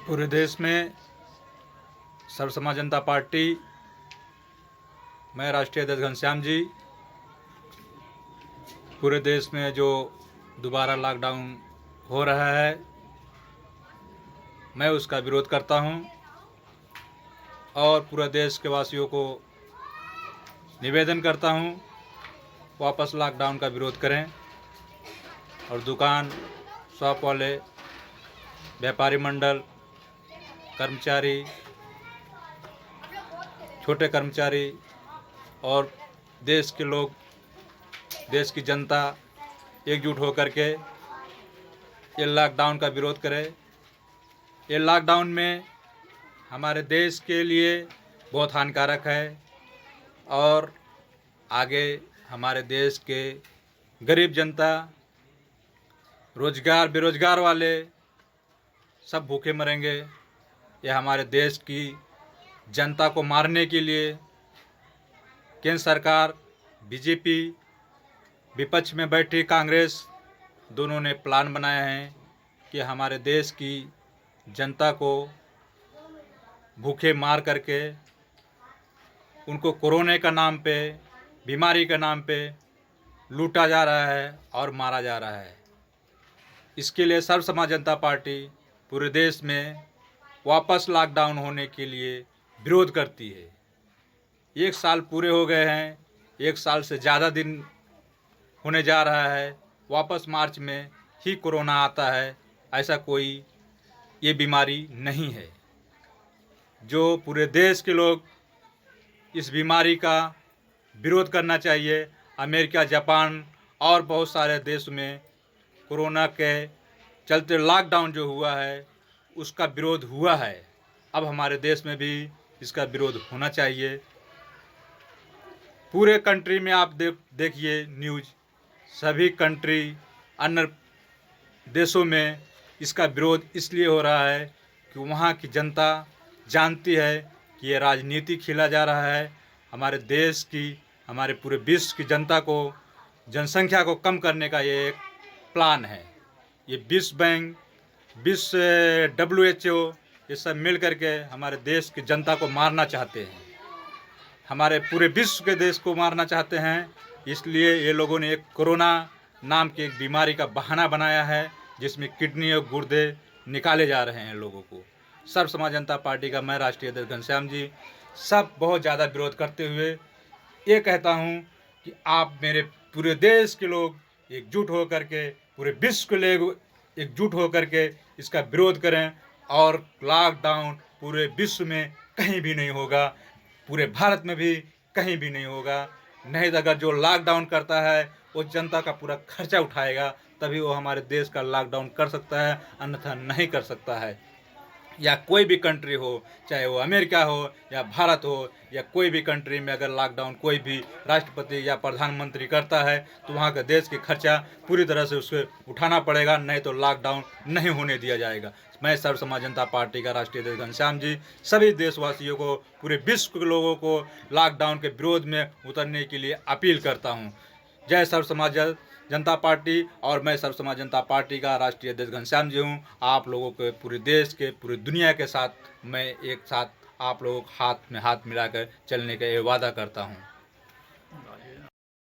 पूरे देश में सर्व समाज जनता पार्टी, मैं राष्ट्रीय अध्यक्ष घनश्याम जी, पूरे देश में जो दोबारा लॉकडाउन हो रहा है, मैं उसका विरोध करता हूं और पूरे देश के वासियों को निवेदन करता हूं, वापस लॉकडाउन का विरोध करें और दुकान, शॉप वाले, व्यापारी मंडल, कर्मचारी, छोटे कर्मचारी और देश के लोग, देश की जनता एकजुट होकर के ये लॉकडाउन का विरोध करें। ये लॉकडाउन में हमारे देश के लिए बहुत हानिकारक है और आगे हमारे देश के गरीब जनता, रोजगार बेरोजगार वाले सब भूखे मरेंगे। यह हमारे देश की जनता को मारने के लिए केंद्र सरकार, बीजेपी, विपक्ष में बैठी कांग्रेस, दोनों ने प्लान बनाए हैं कि हमारे देश की जनता को भूखे मार करके उनको कोरोना का नाम पे, बीमारी के नाम पे लूटा जा रहा है और मारा जा रहा है। इसके लिए सर्व समाज जनता पार्टी पूरे देश में वापस लॉकडाउन होने के लिए विरोध करती है। 1 साल पूरे हो गए हैं, 1 साल से ज़्यादा दिन होने जा रहा है। वापस मार्च में ही कोरोना आता है, ऐसा कोई ये बीमारी नहीं है। जो पूरे देश के लोग इस बीमारी का विरोध करना चाहिए। अमेरिका, जापान और बहुत सारे देश में कोरोना के चलते लॉकडाउन जो हुआ है उसका विरोध हुआ है। अब हमारे देश में भी इसका विरोध होना चाहिए। पूरे कंट्री में आप देखिए न्यूज़, सभी कंट्री, अन्य देशों में इसका विरोध इसलिए हो रहा है कि वहाँ की जनता जानती है कि ये राजनीति खेला जा रहा है। हमारे देश की, हमारे पूरे विश्व की जनता को, जनसंख्या को कम करने का ये एक प्लान है। ये विश्व बैंक, विश्व WHO, ये सब मिल करके हमारे देश की जनता को मारना चाहते हैं, हमारे पूरे विश्व के देश को मारना चाहते हैं। इसलिए ये लोगों ने एक कोरोना नाम की एक बीमारी का बहाना बनाया है जिसमें किडनी और गुर्दे निकाले जा रहे हैं लोगों को। सर्व समाज जनता पार्टी का मैं राष्ट्रीय अध्यक्ष घनश्याम जी सब बहुत ज़्यादा विरोध करते हुए ये कहता हूँ कि आप मेरे पूरे देश के लोग एकजुट होकर के, पूरे विश्व के लोग एकजुट होकर के इसका विरोध करें और लॉकडाउन पूरे विश्व में कहीं भी नहीं होगा, पूरे भारत में भी कहीं भी नहीं होगा। नहीं तो अगर जो लॉकडाउन करता है वो जनता का पूरा खर्चा उठाएगा, तभी वो हमारे देश का लॉकडाउन कर सकता है, अन्यथा नहीं कर सकता है। या कोई भी कंट्री हो, चाहे वो अमेरिका हो या भारत हो या कोई भी कंट्री में अगर लॉकडाउन कोई भी राष्ट्रपति या प्रधानमंत्री करता है तो वहाँ का देश के खर्चा पूरी तरह से उसको उठाना पड़ेगा, नहीं तो लॉकडाउन नहीं होने दिया जाएगा। मैं सर्व समाज जनता पार्टी का राष्ट्रीय अध्यक्ष घनश्याम जी सभी देशवासियों को, पूरे विश्व के लोगों को लॉकडाउन के विरोध में उतरने के लिए अपील करता हूँ। जय सर्व समाज जनता पार्टी। और मैं सर्व समाज जनता पार्टी का राष्ट्रीय अध्यक्ष घनश्याम जी हूँ। आप लोगों के, पूरे देश के, पूरी दुनिया के साथ मैं एक साथ आप लोगों को हाथ में हाथ मिलाकर चलने का ये वादा करता हूँ।